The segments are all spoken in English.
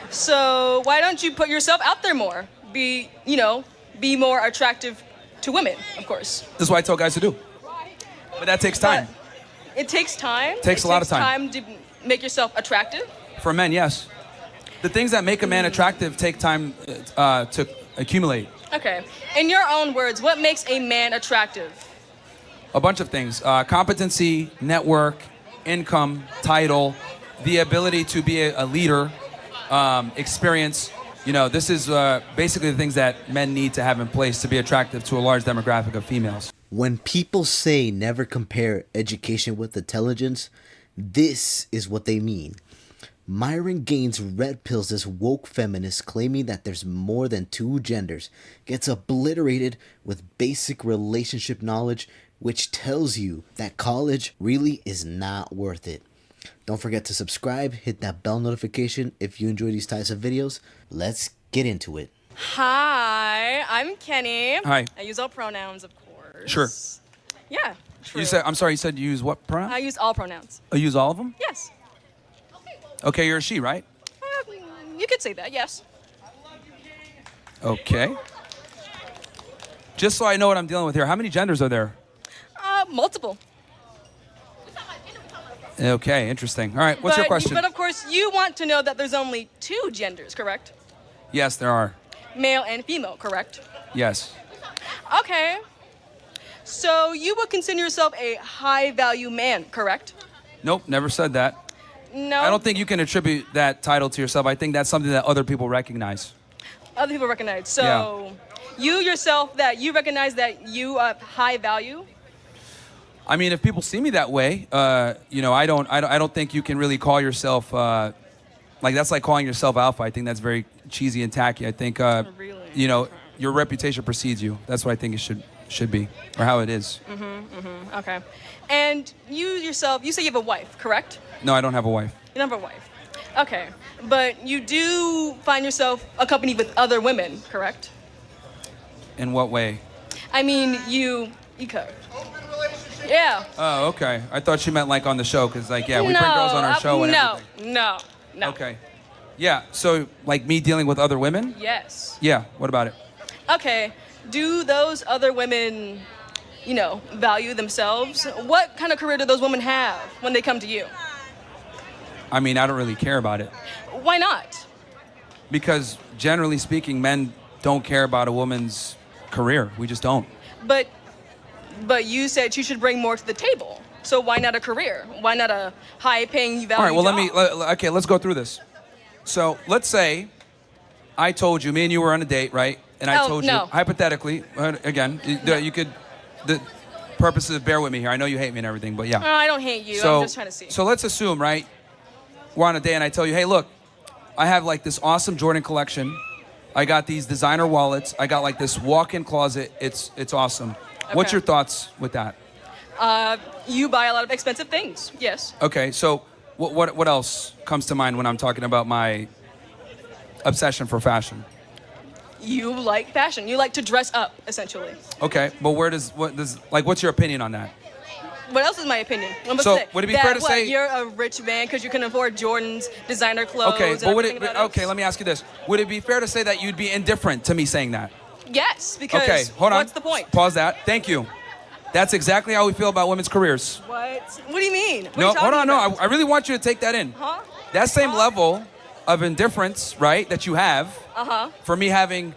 So why don't you put yourself out there more? Be more attractive to women, of course. This is what I tell guys to do. But that takes time. It takes time? Takes a lot of time. To make yourself attractive? For men, yes. The things that make a man attractive take time to accumulate. Okay. In your own words, what makes a man attractive? A bunch of things. Competency, network, income, title, the ability to be a leader, experience. This is basically the things that men need to have in place to be attractive to a large demographic of females. When people say never compare education with intelligence, this is what they mean. Myron Gaines red pills this woke feminist claiming that there's more than two genders, gets obliterated with basic relationship knowledge, which tells you that college really is not worth it. Don't forget to subscribe, hit that bell notification if you enjoy these types of videos. Let's get into it. Hi, I'm Kenny. Hi. I use all pronouns, of course. Sure. Yeah, true. I'm sorry, you said you use what pronoun? I use all pronouns. Oh, you use all of them? Yes. Okay, you're a she, right? You could say that, yes. Okay. Just so I know what I'm dealing with here, how many genders are there? Multiple. Okay, interesting. All right, what's your question? But of course, you want to know that there's only two genders, correct? Yes, there are. Male and female, correct? Yes. Okay. So you would consider yourself a high-value man, correct? Nope, never said that. No? I don't think you can attribute that title to yourself. I think that's something that other people recognize. Other people recognize. So you yourself, that you recognize that you are high value? I mean, if people see me that way, I don't think you can really call yourself that's like calling yourself alpha. I think that's very cheesy and tacky. I think Really? Your reputation precedes you. That's what I think it should be, or how it is. Okay. And you yourself, you say you have a wife, correct? No, I don't have a wife. You don't have a wife. Okay. But you do find yourself accompanied with other women, correct? In what way? I mean, you could. Yeah. Oh, okay. I thought she meant like on the show, because we bring girls on our show and everything. No. Okay. Yeah, so like me dealing with other women? Yes. Yeah, what about it? Okay. Do those other women, value themselves? What kind of career do those women have when they come to you? I mean, I don't really care about it. Why not? Because generally speaking, men don't care about a woman's career. We just don't. But you said you should bring more to the table. So why not a career? Why not a high-paying, value All right, well, job? let's go through this. So let's say I told you, me and you were on a date, right? And I told you, hypothetically, again, you could, the purpose is bear with me here. I know you hate me and everything, but yeah. Oh, I don't hate you. I'm just trying to see. So let's assume, right, we're on a date and I tell you, hey, look, I have like this awesome Jordan collection. I got these designer wallets. I got like this walk-in closet. It's awesome. Okay. What's your thoughts with that? You buy a lot of expensive things, yes. Okay, so what else comes to mind when I'm talking about my obsession for fashion? You like fashion. You like to dress up, essentially. Okay, but what's your opinion on that? What else is my opinion? Would it be fair to say you're a rich man because you can afford Jordan's designer clothes? Okay, but let me ask you this: would it be fair to say that you'd be indifferent to me saying that? Yes, because what's the point? Pause that. Thank you. That's exactly how we feel about women's careers. What? What do you mean? No, hold on, no. I really want you to take that in. Huh? That same level of indifference, right, that you have for me having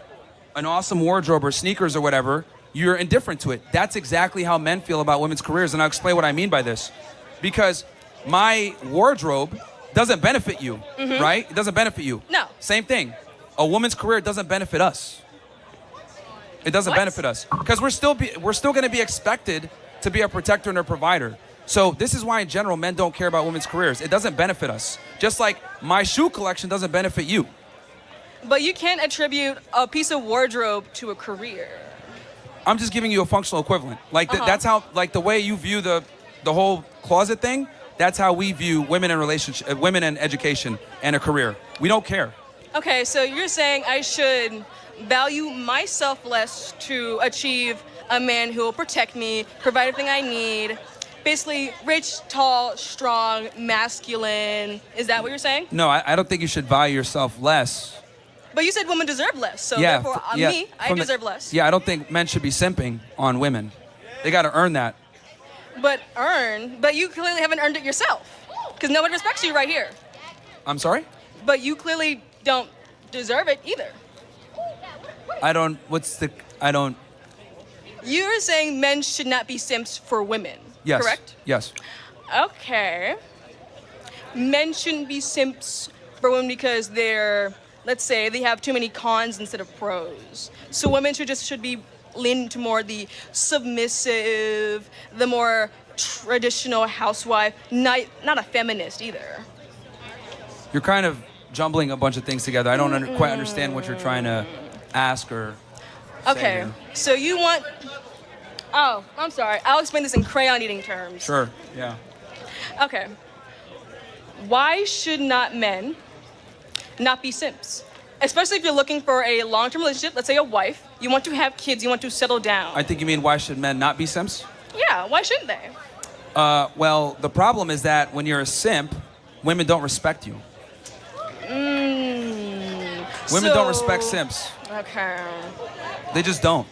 an awesome wardrobe or sneakers or whatever, you're indifferent to it. That's exactly how men feel about women's careers, and I'll explain what I mean by this. Because my wardrobe doesn't benefit you, right? It doesn't benefit you. No. Same thing. A woman's career doesn't benefit us. It doesn't benefit us because we're still going to be expected to be a protector and a provider. So this is why, in general, men don't care about women's careers. It doesn't benefit us. Just like my shoe collection doesn't benefit you. But you can't attribute a piece of wardrobe to a career. I'm just giving you a functional equivalent. Like that's how, like the way you view the whole closet thing. That's how we view women in relationship, women in education and a career. We don't care. Okay, so you're saying I should value myself less to achieve a man who will protect me, provide everything I need, basically rich, tall, strong, masculine. Is that what you're saying? No, I don't think you should value yourself less. But you said women deserve less, so Yeah, therefore, yeah, me, I from the- deserve less. Yeah, I don't think men should be simping on women. They got to earn that. But you clearly haven't earned it yourself, because no one respects you right here. I'm sorry? But you clearly don't deserve it either. You're saying men should not be simps for women, Yes. correct? Yes. Okay. Men shouldn't be simps for women because let's say, they have too many cons instead of pros. So women should be leaning to more the submissive, the more traditional housewife, not a feminist either. You're kind of jumbling a bunch of things together. I don't quite understand what you're trying to ask or say Okay, here. so you want... Oh, I'm sorry. I'll explain this in crayon eating terms. Sure, yeah. Okay. Why should not men not be simps? Especially if you're looking for a long-term relationship, let's say a wife, you want to have kids, you want to settle down. I think you mean why should men not be simps? Yeah, why shouldn't they? Well, the problem is that when you're a simp, women don't respect you. Women don't respect simps. Okay. They just don't.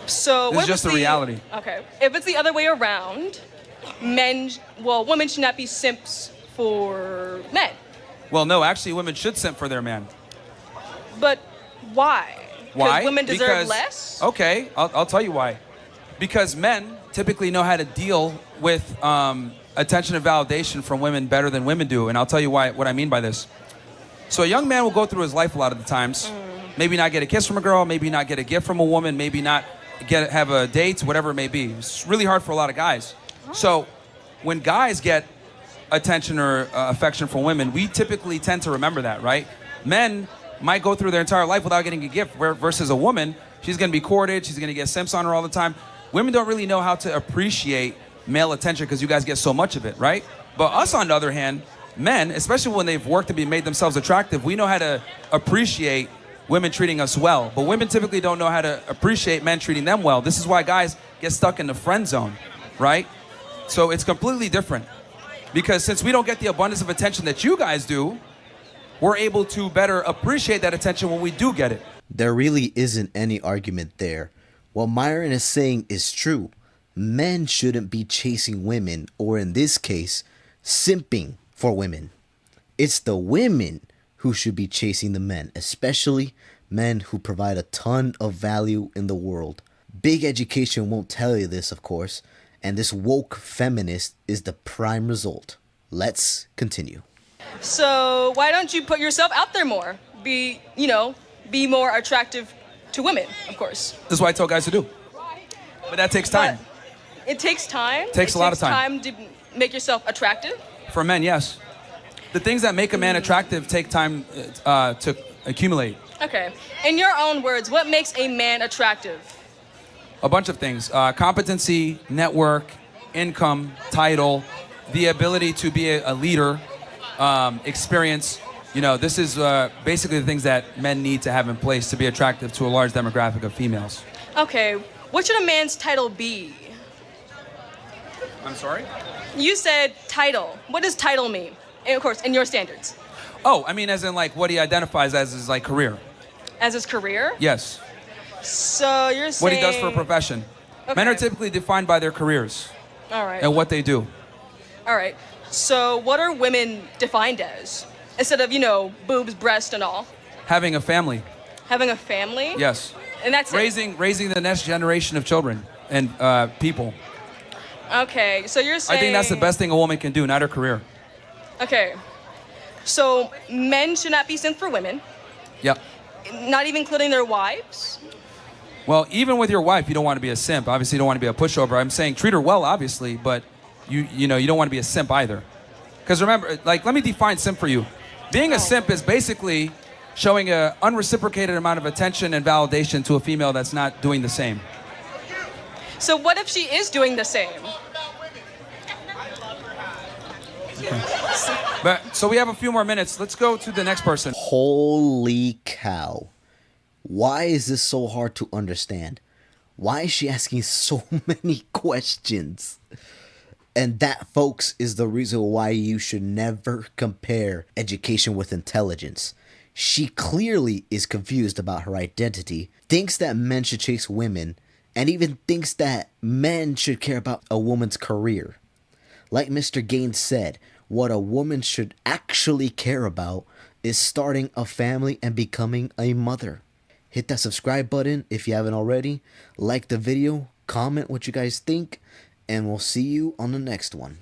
So This what is just if the reality. Okay. If it's the other way around, women should not be simps for men. Well, no, actually, women should simp for their man. But why? Why? Because women deserve less? Okay, I'll tell you why. Because men typically know how to deal with attention and validation from women better than women do, and I'll tell you what I mean by this. So a young man will go through his life a lot of the times, maybe not get a kiss from a girl, maybe not get a gift from a woman, maybe not have a date, whatever it may be. It's really hard for a lot of guys. So when guys get attention or affection from women, we typically tend to remember that, right? Men might go through their entire life without getting a gift, versus a woman, she's gonna be courted, she's gonna get simps on her all the time. Women don't really know how to appreciate male attention because you guys get so much of it, right? But us, on the other hand, men, especially when they've worked and made themselves attractive, we know how to appreciate women treating us well. But women typically don't know how to appreciate men treating them well. This is why guys get stuck in the friend zone, right? So it's completely different. Because since we don't get the abundance of attention that you guys do, we're able to better appreciate that attention when we do get it. There really isn't any argument there. What Myron is saying is true. Men shouldn't be chasing women, or in this case, simping for women. It's the women who should be chasing the men, especially men who provide a ton of value in the world. Big education won't tell you this, of course, and this woke feminist is the prime result. Let's continue. So why don't you put yourself out there more? Be more attractive to women, of course. This is what I tell guys to do. But that takes time. But it takes time? Takes a lot of time. It takes time to make yourself attractive? For men, yes. The things that make a man attractive take time to accumulate. Okay. In your own words, what makes a man attractive? A bunch of things. Competency, network, income, title, the ability to be a leader, experience. This is basically the things that men need to have in place to be attractive to a large demographic of females. Okay. What should a man's title be? I'm sorry? You said title. What does title mean? And of course, in your standards. Oh, I mean as in like what he identifies as his like career. As his career? Yes. So you're saying... What he does for a profession. Okay. Men are typically defined by their careers. All right. And what they do. All right. So what are women defined as? Instead of, boobs, breast, and all. Having a family. Having a family? Yes. And that's raising the next generation of children and people. Okay, so you're saying... I think that's the best thing a woman can do, not her career. Okay. So men should not be simps for women. Yep. Not even including their wives? Well, even with your wife, you don't want to be a simp. Obviously, you don't want to be a pushover. I'm saying treat her well, obviously, but you don't want to be a simp either. Because remember, let me define simp for you. Being a simp is basically showing an unreciprocated amount of attention and validation to a female that's not doing the same. So what if she is doing the same? So we have a few more minutes. Let's go to the next person. Holy cow. Why is this so hard to understand? Why is she asking so many questions? And that, folks, is the reason why you should never compare education with intelligence. She clearly is confused about her identity, thinks that men should chase women, and even thinks that men should care about a woman's career. Like Mr. Gaines said, what a woman should actually care about is starting a family and becoming a mother. Hit that subscribe button if you haven't already. Like the video, comment what you guys think, and we'll see you on the next one.